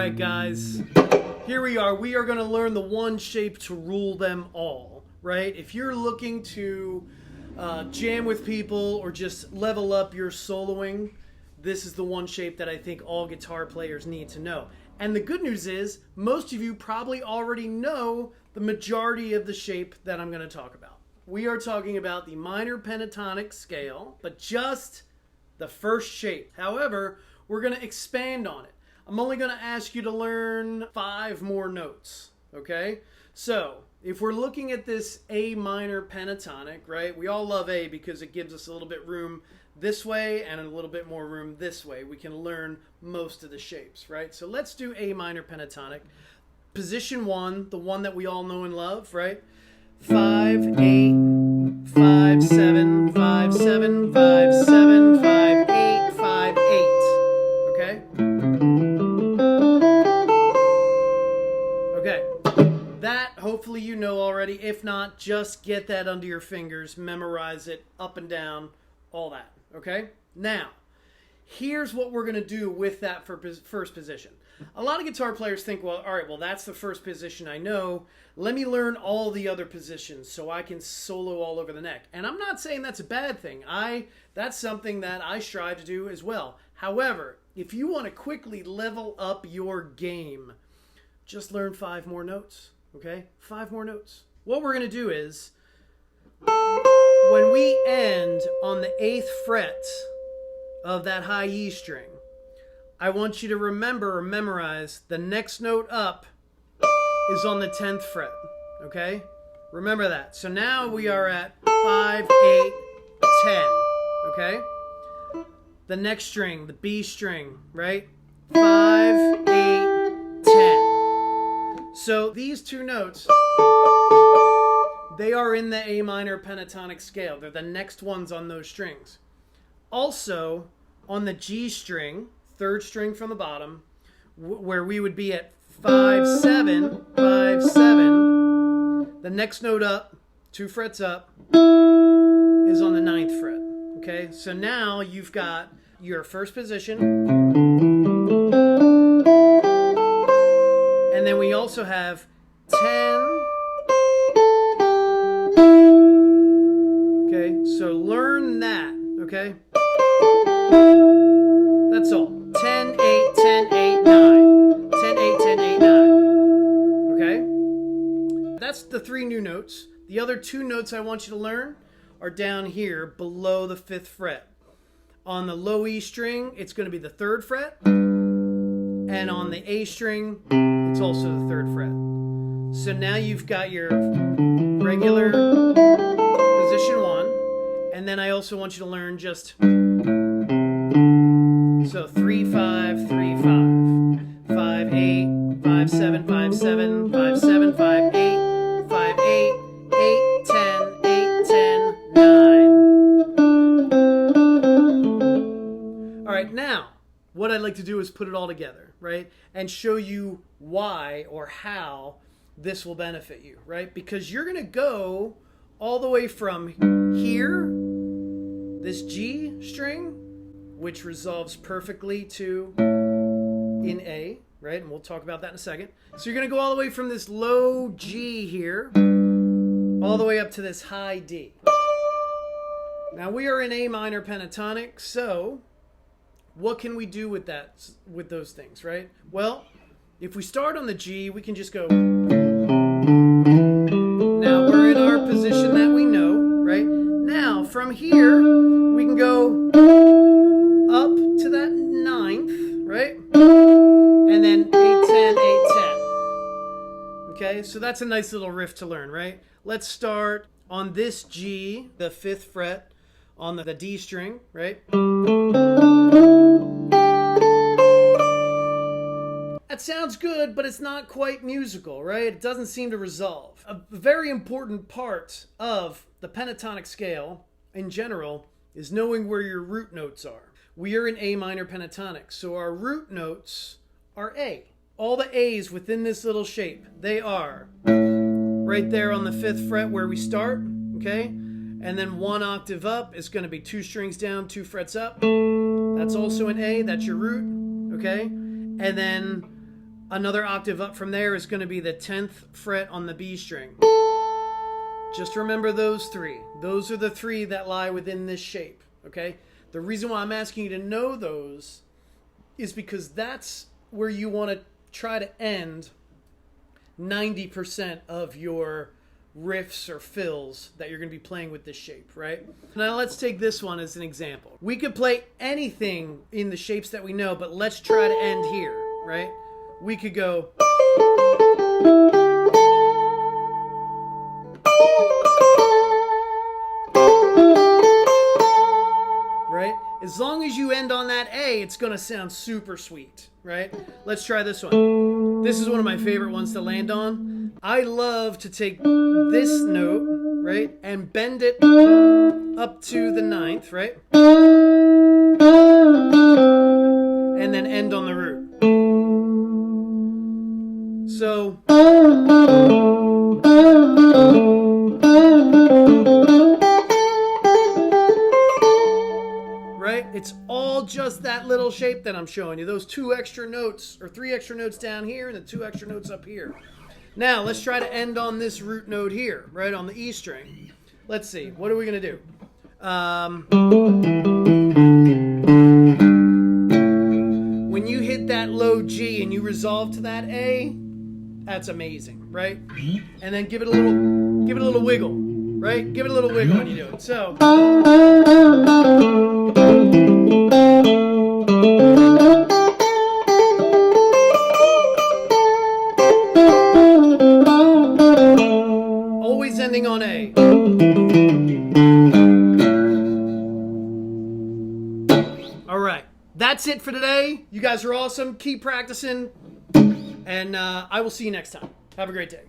right, guys, here we are. We are going to learn the one shape to rule them all, right? If you're looking to jam with people or just level up your soloing, this is the one shape that I think all guitar players need to know. And the good news is, most of you probably already know the majority of the shape that I'm going to talk about. We are talking about the minor pentatonic scale, but just the first shape. However, we're going to expand on it. I'm only going to ask you to learn 5 more notes, okay? So, if we're looking at this A minor pentatonic, right? We all love A because it gives us a little bit room this way and a little bit more room this way. We can learn most of the shapes, right? So let's do A minor pentatonic. Position 1, the one that we all know and love, right? 5, 8, 5, 7, 5, 7, 5, 7, 5, 8, 5, 8. Okay? Okay. That, hopefully you know already. If not, just get that under your fingers, memorize it, up and down, all that. Okay? Now, here's what we're going to do with that for first position. A lot of guitar players think, well, all right, well, that's the first position I know. Let me learn all the other positions so I can solo all over the neck. And I'm not saying that's a bad thing. That's something that I strive to do as well. However, if you want to quickly level up your game, just learn 5 more notes, okay? 5 more notes. What we're going to do is, when we end on the 8th fret of that high E string, I want you to remember or memorize the next note up is on the 10th fret, okay? Remember that. So now we are at 5, 8, 10, okay? The next string, the B string, right? 5, 8, 10. So these 2 notes, they are in the A minor pentatonic scale. They're the next ones on those strings. Also, on the G string, 3rd string from the bottom, where we would be at 5, 7, 5, 7, the next note up, 2 frets up, is on the 9th fret. Okay, so now you've got your first position, and then we also have 10. Okay, so learn that, okay? That's all. 10, 8, 10, 8, 9. 10, 8, 10, 8, 9. Okay? That's the 3 new notes. The other 2 notes I want you to learn are down here below the 5th fret. On the low E string, it's going to be the 3rd fret. And on the A string, it's also the 3rd fret. So now you've got your regular position 1. And then I also want you to learn just... So 3, 5, 3, 5. 5, 8, 5, 7, 5, 7, 5, 7, 5, 8, 5, 8, 8, 10, 8, 10, 9. All right, now, what I'd like to do is put it all together, right? And show you why or how this will benefit you, right? Because you're going to go all the way from here, this G string, which resolves perfectly to in A, right? And we'll talk about that in a second. So you're going to go all the way from this low G here, all the way up to this high D. Now we are in A minor pentatonic, so what can we do with that, with those things, right? Well, if we start on the G, we can just go. Now we're in our position that we know, right? Now from here, we can go up to that 9th, right? And then 8, 10, 8, 10. Okay, so that's a nice little riff to learn, right? Let's start on this G, the 5th fret, on the D string, right? That sounds good, but it's not quite musical, right? It doesn't seem to resolve. A very important part of the pentatonic scale, in general, is knowing where your root notes are. We are in A minor pentatonic, so our root notes are A. All the A's within this little shape, they are right there on the 5th fret where we start, okay? And then 1 octave up is going to be 2 strings down, 2 frets up. That's also an A, that's your root, okay? And then Another octave up from there is going to be the 10th fret on the B string. Just remember those three. Those are the three that lie within this shape, okay? The reason why I'm asking you to know those is because that's where you want to try to end 90% of your riffs or fills that you're going to be playing with this shape, right? Now let's take this one as an example. We could play anything in the shapes that we know, but let's try to end here, right? We could go... right? As long as you end on that A, it's going to sound super sweet, right? Let's try this one. This is one of my favorite ones to land on. I love to take this note, right, and bend it up to the 9th, right? And then end on the root. So... it's all just that little shape that I'm showing you. Those 2 extra notes, or 3 extra notes down here, and the 2 extra notes up here. Now, let's try to end on this root note here, right, on the E string. Let's see. What are we going to do? When you hit that low G and you resolve to that A, that's amazing, right? And then give it a little wiggle, right? Give it a little wiggle when you do it. So... always ending on A. All right, that's it for today. You guys are awesome. Keep practicing, and I will see you next time. Have a great day.